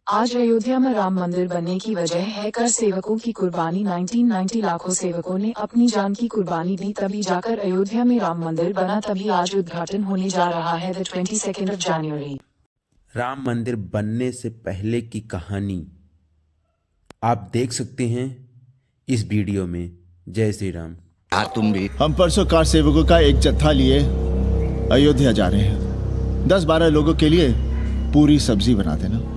आज अयोध्या में राम मंदिर बनने की वजह है कर सेवकों की कुर्बानी। 1990 लाखों सेवकों ने अपनी जान की कुर्बानी दी, तभी जाकर अयोध्या में राम मंदिर बना। तभी आज उद्घाटन होने जा रहा है 22 जनवरी। राम मंदिर बनने से पहले की कहानी आप देख सकते हैं इस वीडियो में। जय श्री राम। तुम भी। हम परसों कार सेवकों का एक जत्था लिए अयोध्या जा रहे हैं। 10-12 लोगों के लिए पूरी सब्जी बना देना।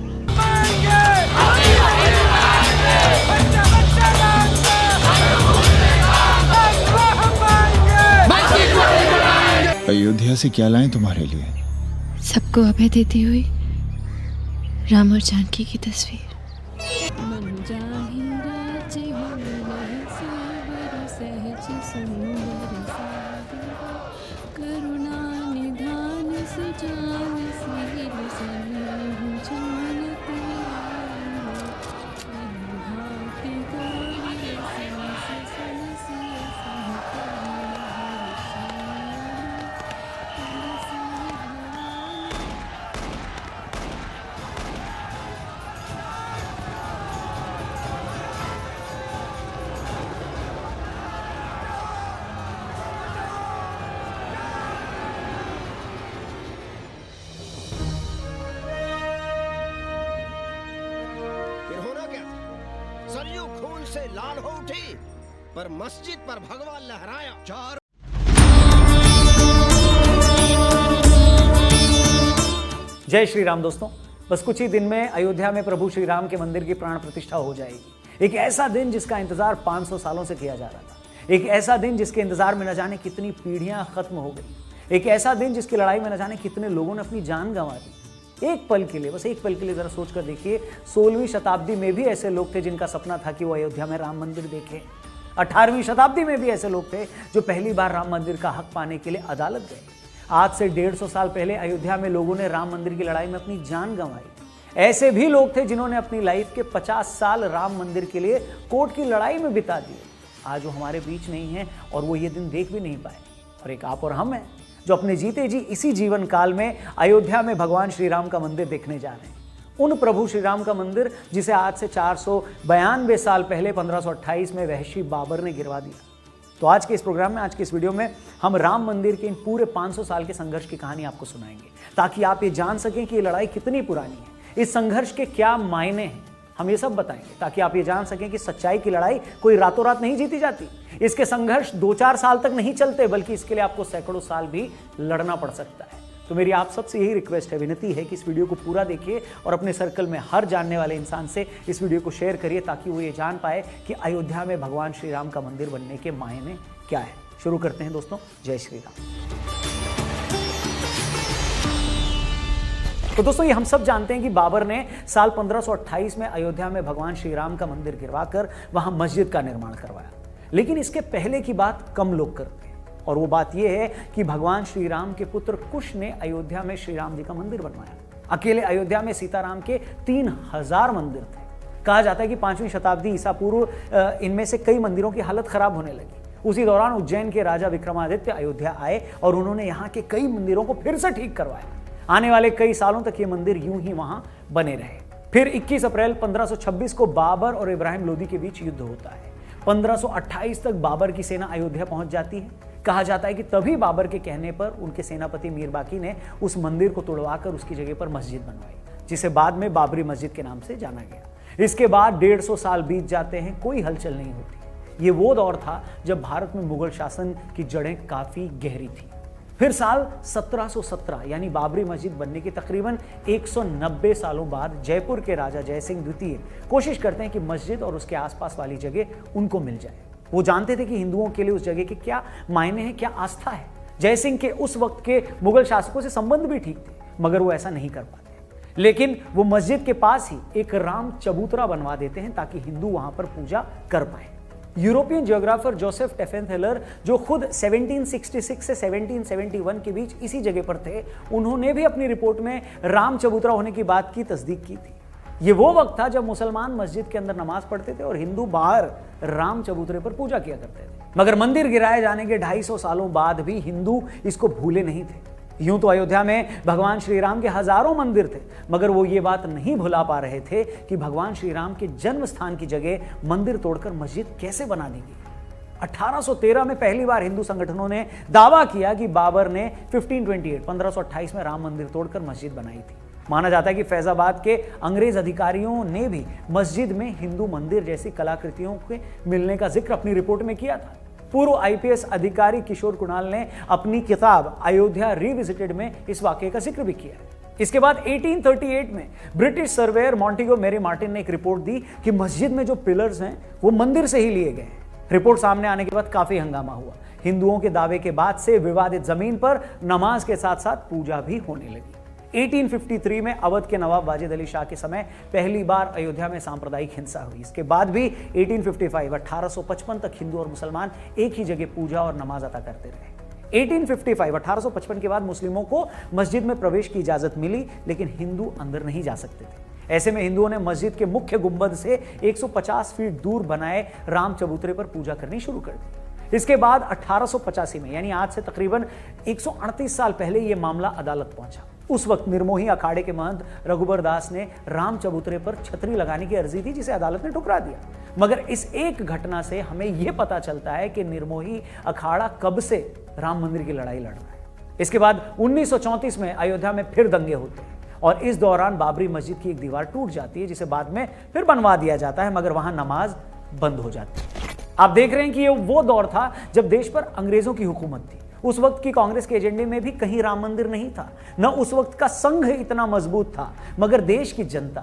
अयोध्या से क्या लाएं तुम्हारे लिए? सबको अभय देती हुई राम और जानकी की तस्वीर। सरयू खून से लाल हो उठी, पर मस्जिद पर भगवा लहराया। चार जय श्री राम दोस्तों, बस कुछ ही दिन में अयोध्या में प्रभु श्री राम के मंदिर की प्राण प्रतिष्ठा हो जाएगी। एक ऐसा दिन जिसका इंतजार 500 सालों से किया जा रहा था। एक ऐसा दिन जिसके इंतजार में न जाने कितनी पीढ़ियां खत्म हो गई। एक ऐसा दिन जिसकी लड़ाई में न जाने कितने लोगों ने अपनी जान गंवा दी। एक पल के लिए, बस एक पल के लिए जरा सोच कर देखिए, 16वीं शताब्दी में भी ऐसे लोग थे जिनका सपना था कि वो अयोध्या में राम मंदिर देखें। 18वीं शताब्दी में भी ऐसे लोग थे जो पहली बार राम मंदिर का हक पाने के लिए अदालत गए। आज से 150 साल पहले अयोध्या में लोगों ने राम मंदिर की लड़ाई में अपनी जान गंवाई। ऐसे भी लोग थे जिन्होंने अपनी लाइफ के 50 साल राम मंदिर के लिए कोर्ट की लड़ाई में बिता दिए। आज वो हमारे बीच नहीं है और वो ये दिन देख भी नहीं पाए। और एक आप और हम हैं जो अपने जीते जी इसी जीवन काल में अयोध्या में भगवान श्री राम का मंदिर देखने जा रहे हैं। उन प्रभु श्री राम का मंदिर जिसे आज से 492 साल पहले 1528 में वहशी बाबर ने गिरवा दिया। तो आज के इस प्रोग्राम में, आज के इस वीडियो में हम राम मंदिर के इन पूरे 500 साल के संघर्ष की कहानी आपको सुनाएंगे, ताकि आप ये जान सकें कि ये लड़ाई कितनी पुरानी है, इस संघर्ष के क्या मायने हैं। हम ये सब बताएंगे ताकि आप ये जान सकें कि सच्चाई की लड़ाई कोई रातों रात नहीं जीती जाती। इसके संघर्ष 2-4 साल तक नहीं चलते, बल्कि इसके लिए आपको सैकड़ों साल भी लड़ना पड़ सकता है। तो मेरी आप सबसे यही रिक्वेस्ट है, विनती है कि इस वीडियो को पूरा देखिए और अपने सर्कल में हर जानने वाले इंसान से इस वीडियो को शेयर करिए, ताकि वो ये जान पाए कि अयोध्या में भगवान श्री राम का मंदिर बनने के मायने क्या है। शुरू करते हैं दोस्तों। जय श्री राम। तो दोस्तों, ये हम सब जानते हैं कि बाबर ने साल 1528 में अयोध्या में भगवान श्री राम का मंदिर गिरवाकर वहां मस्जिद का निर्माण करवाया। लेकिन इसके पहले की बात कम लोग करते हैं, और वो बात यह है कि भगवान श्री राम के पुत्र कुश ने अयोध्या में श्री राम जी का मंदिर बनवाया। अकेले अयोध्या में सीताराम के 3000 मंदिर थे। कहा जाता है कि 5वीं शताब्दी ईसा पूर्व इनमें से कई मंदिरों की हालत खराब होने लगी। उसी दौरान उज्जैन के राजा विक्रमादित्य अयोध्या आए और उन्होंने यहाँ के कई मंदिरों को फिर से ठीक करवाया। आने वाले कई सालों तक ये मंदिर यूं ही वहां बने रहे। फिर 21 अप्रैल 1526 को बाबर और इब्राहिम लोदी के बीच युद्ध होता है। 1528 तक बाबर की सेना अयोध्या पहुंच जाती है। कहा जाता है कि तभी बाबर के कहने पर उनके सेनापति मीर बाकी ने उस मंदिर को तोड़वाकर उसकी जगह पर मस्जिद बनवाई, जिसे बाद में बाबरी मस्जिद के नाम से जाना गया। इसके बाद 150 साल बीत जाते हैं, कोई हलचल नहीं होती। ये वो दौर था जब भारत में मुगल शासन की जड़ें काफी गहरी थी। फिर साल 1717 यानी बाबरी मस्जिद बनने के तकरीबन 190 सालों बाद जयपुर के राजा जयसिंह द्वितीय कोशिश करते हैं कि मस्जिद और उसके आसपास वाली जगह उनको मिल जाए। वो जानते थे कि हिंदुओं के लिए उस जगह के क्या मायने हैं, क्या आस्था है। जयसिंह के उस वक्त के मुगल शासकों से संबंध भी ठीक थे, मगर वो ऐसा नहीं कर पाते। लेकिन वो मस्जिद के पास ही एक राम चबूतरा बनवा देते हैं ताकि हिंदू वहां पर पूजा कर पाए। यूरोपियन जियोग्राफर जोसेफ टेफेंथेलर, जो खुद 1766 से 1771 के बीच इसी जगह पर थे, उन्होंने भी अपनी रिपोर्ट में राम चबूतरा होने की बात की तस्दीक की थी। ये वो वक्त था जब मुसलमान मस्जिद के अंदर नमाज पढ़ते थे और हिंदू बाहर राम चबूतरे पर पूजा किया करते थे। मगर मंदिर गिराए जाने के 250 सालों बाद भी हिंदू इसको भूले नहीं थे। यूं तो अयोध्या में भगवान श्री राम के हजारों मंदिर थे, मगर वो ये बात नहीं भुला पा रहे थे कि भगवान श्री राम के जन्म स्थान की जगह मंदिर तोड़कर मस्जिद कैसे बना दी गई। 1813 में पहली बार हिंदू संगठनों ने दावा किया कि बाबर ने 1528 में राम मंदिर तोड़कर मस्जिद बनाई थी। माना जाता है कि फैजाबाद के अंग्रेज अधिकारियों ने भी मस्जिद में हिंदू मंदिर जैसी कलाकृतियों के मिलने का जिक्र अपनी रिपोर्ट में किया था। पूर्व आईपीएस अधिकारी किशोर कुणाल ने अपनी किताब अयोध्या रिविजिटेड में इस वाकये का जिक्र भी किया है। इसके बाद 1838 में ब्रिटिश सर्वेयर मॉन्टेगो मेरी मार्टिन ने एक रिपोर्ट दी कि मस्जिद में जो पिलर्स हैं वो मंदिर से ही लिए गए हैं। रिपोर्ट सामने आने के बाद काफी हंगामा हुआ। हिंदुओं के दावे के बाद से विवादित जमीन पर नमाज के साथ साथ पूजा भी होने लगी। 1853 में अवध के नवाब वाजिद अली शाह के समय पहली बार अयोध्या में सांप्रदायिक हिंसा हुई। इसके बाद भी 1855 तक हिंदू और मुसलमान एक ही जगह पूजा और नमाज अदा करते रहे। 1855 के बाद मुस्लिमों को मस्जिद में प्रवेश की इजाजत मिली, लेकिन हिंदू अंदर नहीं जा सकते थे। ऐसे में हिंदुओं ने मस्जिद के मुख्य गुंबद से 150 फीट दूर बनाए राम चबूतरे पर पूजा करनी शुरू कर दी। इसके बाद 1885 में, यानी आज से तकरीबन 138 साल पहले, यह मामला अदालत पहुंचा। उस वक्त निर्मोही अखाड़े के महंत रघुबर दास ने राम चबूतरे पर छतरी लगाने की अर्जी दी, जिसे अदालत ने ठुकरा दिया। मगर इस एक घटना से हमें यह पता चलता है कि निर्मोही अखाड़ा कब से राम मंदिर की लड़ाई लड़ रहा है। इसके बाद 1934 में अयोध्या में फिर दंगे होते हैं और इस दौरान बाबरी मस्जिद की एक दीवार टूट जाती है, जिसे बाद में फिर बनवा दिया जाता है, मगर वहां नमाज बंद हो जाती है। आप देख रहे हैं कि ये वो दौर था जब देश पर अंग्रेजों की हुकूमत थी। उस वक्त की कांग्रेस के एजेंडे में भी कहीं राम मंदिर नहीं था, न उस वक्त का संघ इतना मजबूत था, मगर देश की जनता,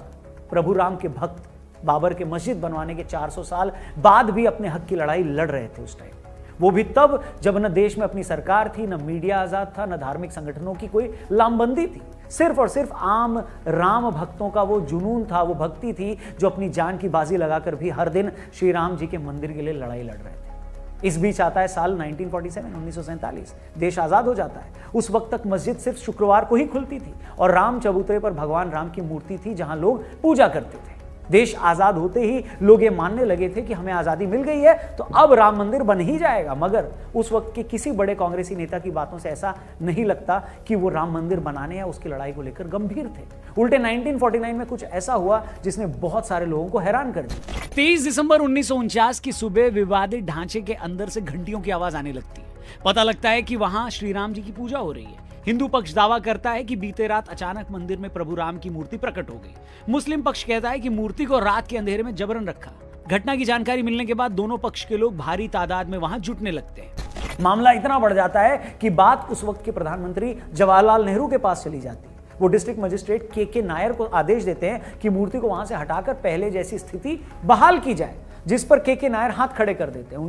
प्रभु राम के भक्त बाबर के मस्जिद बनवाने के 400 साल बाद भी अपने हक की लड़ाई लड़ रहे थे। उस टाइम वो भी तब जब न देश में अपनी सरकार थी, न मीडिया आजाद था, न धार्मिक संगठनों की कोई लामबंदी थी। सिर्फ और सिर्फ आम राम भक्तों का वो जुनून था, वो भक्ति थी, जो अपनी जान की बाजी लगाकर भी हर दिन श्री राम जी के मंदिर के लिए लड़ाई लड़ रहे थे। इस बीच आता है साल 1947, देश आजाद हो जाता है। उस वक्त तक मस्जिद सिर्फ शुक्रवार को ही खुलती थी और राम चबूतरे पर भगवान राम की मूर्ति थी, जहां लोग पूजा करते थे। देश आजाद होते ही लोग ये मानने लगे थे कि हमें आजादी मिल गई है तो अब राम मंदिर बन ही जाएगा, मगर उस वक्त के किसी बड़े कांग्रेसी नेता की बातों से ऐसा नहीं लगता कि वो राम मंदिर बनाने या उसकी लड़ाई को लेकर गंभीर थे। उल्टे 1949 में कुछ ऐसा हुआ जिसने बहुत सारे लोगों को हैरान कर दिया। 23 दिसंबर 1949 की सुबह विवादित ढांचे के अंदर से घंटियों की आवाज आने लगती है। पता लगता है कि वहां श्री राम जी की पूजा हो रही है। हिंदू पक्ष दावा करता है कि बीते रात अचानक मंदिर में प्रभु राम की मूर्ति प्रकट हो गई। मुस्लिम पक्ष कहता है कि मूर्ति को रात के अंधेरे में जबरन रखा। घटना की जानकारी मिलने के बाद दोनों पक्ष के लोग भारी तादाद में वहां जुटने लगते हैं। मामला इतना बढ़ जाता है कि बात उस वक्त के प्रधानमंत्री जवाहरलाल नेहरू के पास चली जाती है। वो डिस्ट्रिक्ट मजिस्ट्रेट के नायर को आदेश देते हैं कि मूर्ति को वहां से हटाकर पहले जैसी स्थिति बहाल की जाए, जिस पर के नायर हाथ खड़े कर देते हैं।